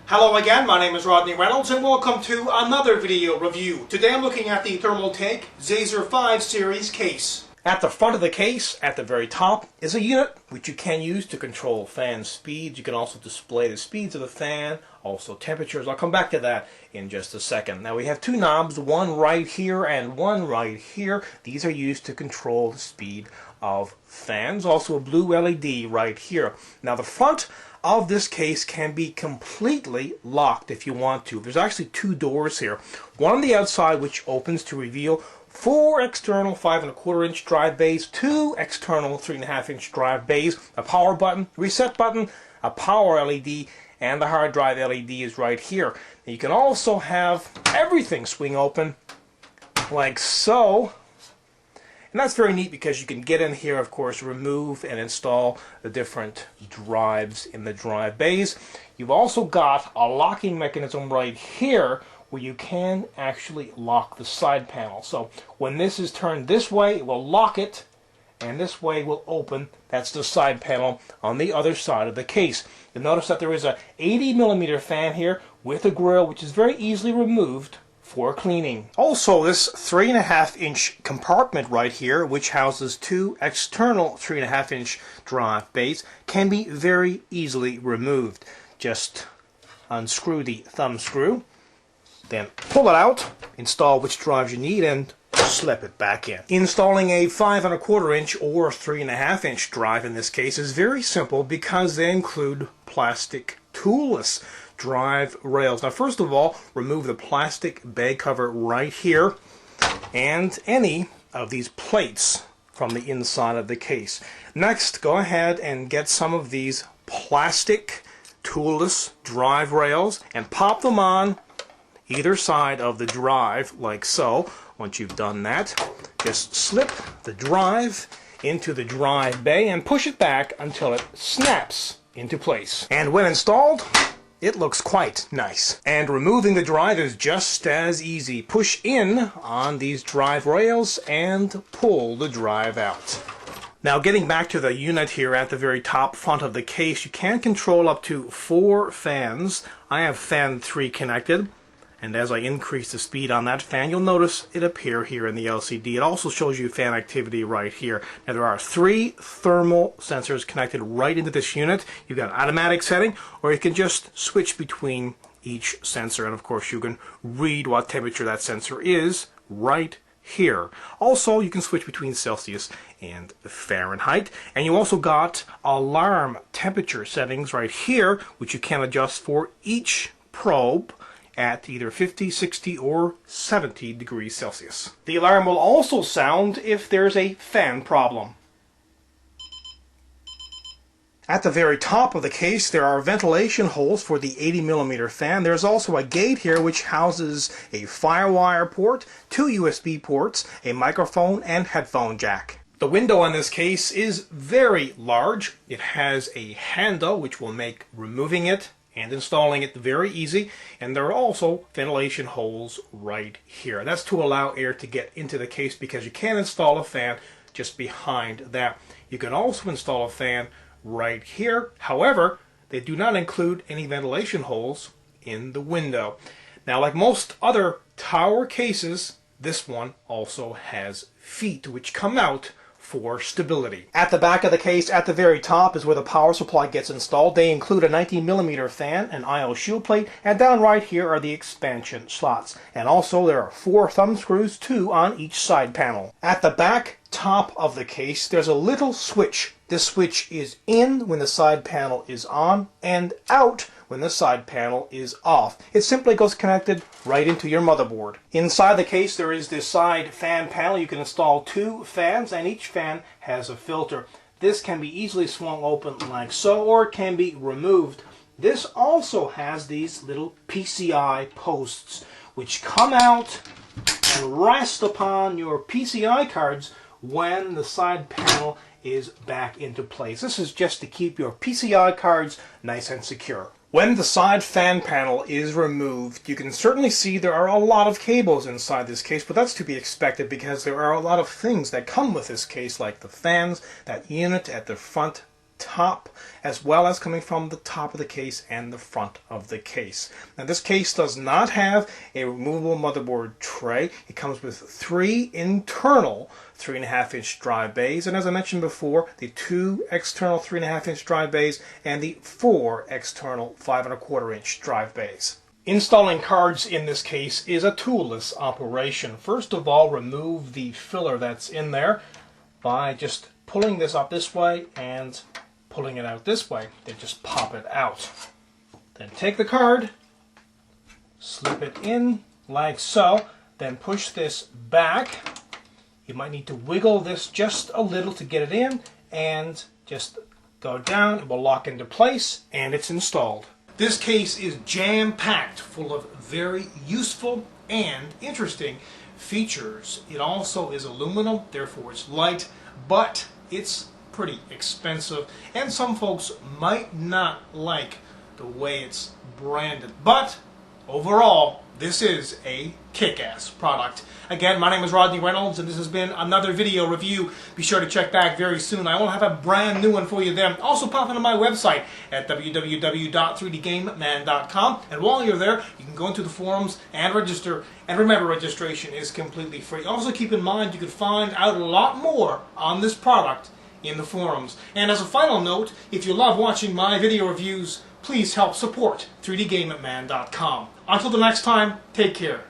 Hello again, my name is Rodney Reynolds and welcome to another video review. Today I'm looking at the Thermaltake XaserV series case. At the front of the case, at the very top, is a unit which you can use to control fan speeds. You can also display the speeds of the fan, also temperatures. I'll come back to that in just a second. Now we have two knobs, one right here and one right here. These are used to control the speed of fans. Also a blue LED right here. Now the front of this case can be completely locked if you want to. There's actually two doors here. One on the outside which opens to reveal 4 external 5¼ inch drive bays, 2 external 3½ inch drive bays, a power button, reset button, a power LED, and the hard drive LED is right here. Now you can also have everything swing open like so. And that's very neat because you can get in here, of course, remove and install the different drives in the drive bays. You've also got a locking mechanism right here where you can actually lock the side panel. So when this is turned this way, it will lock it, and this way will open. That's the side panel on the other side of the case. You'll notice that there is a 80mm fan here with a grill, which is very easily removed for cleaning. Also, this 3½ inch compartment right here, which houses 2 external 3½ inch drive bays, can be very easily removed. Just unscrew the thumb screw, then pull it out, install which drives you need, and slip it back in. Installing a 5¼ inch or 3½ inch drive in this case is very simple because they include plastic toolless drive rails. Now first of all, remove the plastic bag cover right here and any of these plates from the inside of the case. Next, go ahead and get some of these plastic toolless drive rails and pop them on either side of the drive like so. Once you've done that, just slip the drive into the drive bay and push it back until it snaps into place. And when installed, it looks quite nice. And removing the drive is just as easy. Push in on these drive rails and pull the drive out. Now getting back to the unit here at the very top front of the case, you can control up to 4 fans. I have fan 3 connected, and as I increase the speed on that fan, you'll notice it appear here in the LCD. It also shows you fan activity right here. Now there are 3 thermal sensors connected right into this unit. You've got automatic setting, or you can just switch between each sensor, and of course you can read what temperature that sensor is right here. Also, you can switch between Celsius and Fahrenheit, and you also got alarm temperature settings right here, which you can adjust for each probe at either 50, 60, or 70 degrees Celsius. The alarm will also sound if there's a fan problem. At the very top of the case, there are ventilation holes for the 80mm fan. There's also a gate here which houses a firewire port, 2 USB ports, a microphone, and headphone jack. The window on this case is very large. It has a handle which will make removing it and installing it very easy, and there are also ventilation holes right here. That's to allow air to get into the case because you can install a fan just behind that. You can also install a fan right here. However, they do not include any ventilation holes in the window. Now, like most other tower cases, this one also has feet which come out for stability. At the back of the case, at the very top, is where the power supply gets installed. They include a 19mm fan, an IO shield plate, and down right here are the expansion slots. And also there are 4 thumb screws, 2 on each side panel. At the back top of the case, there's a little switch. This switch is in when the side panel is on and out when the side panel is off. It simply goes connected right into your motherboard. Inside the case there is this side fan panel. You can install 2 fans, and each fan has a filter. This can be easily swung open like so, or it can be removed. This also has these little PCI posts which come out and rest upon your PCI cards when the side panel is back into place. This is just to keep your PCI cards nice and secure. When the side fan panel is removed, you can certainly see there are a lot of cables inside this case, but that's to be expected because there are a lot of things that come with this case, like the fans, that unit at the front top, as well as coming from the top of the case and the front of the case. Now this case does not have a removable motherboard tray. It comes with 3 internal 3.5-inch drive bays, and as I mentioned before, the 2 external 3.5-inch drive bays and the 4 external 5.25-inch drive bays. Installing cards in this case is a toolless operation. First of all, remove the filler that's in there by just pulling this up this way and pulling it out this way. Then just pop it out. Then take the card, slip it in like so, then push this back. You might need to wiggle this just a little to get it in, and just go down. It will lock into place, and it's installed. This case is jam-packed full of very useful and interesting features. It also is aluminum, therefore it's light, but it's pretty expensive, and some folks might not like the way it's branded. But overall, this is a kick-ass product. Again, my name is Rodney Reynolds, and this has been another video review. Be sure to check back very soon. I will have a brand new one for you then. Also pop into my website at www.3dgameman.com, and while you're there, you can go into the forums and register. And remember, registration is completely free. Also keep in mind, you can find out a lot more on this product in the forums. And as a final note, if you love watching my video reviews, please help support 3dgameman.com. Until the next time, take care.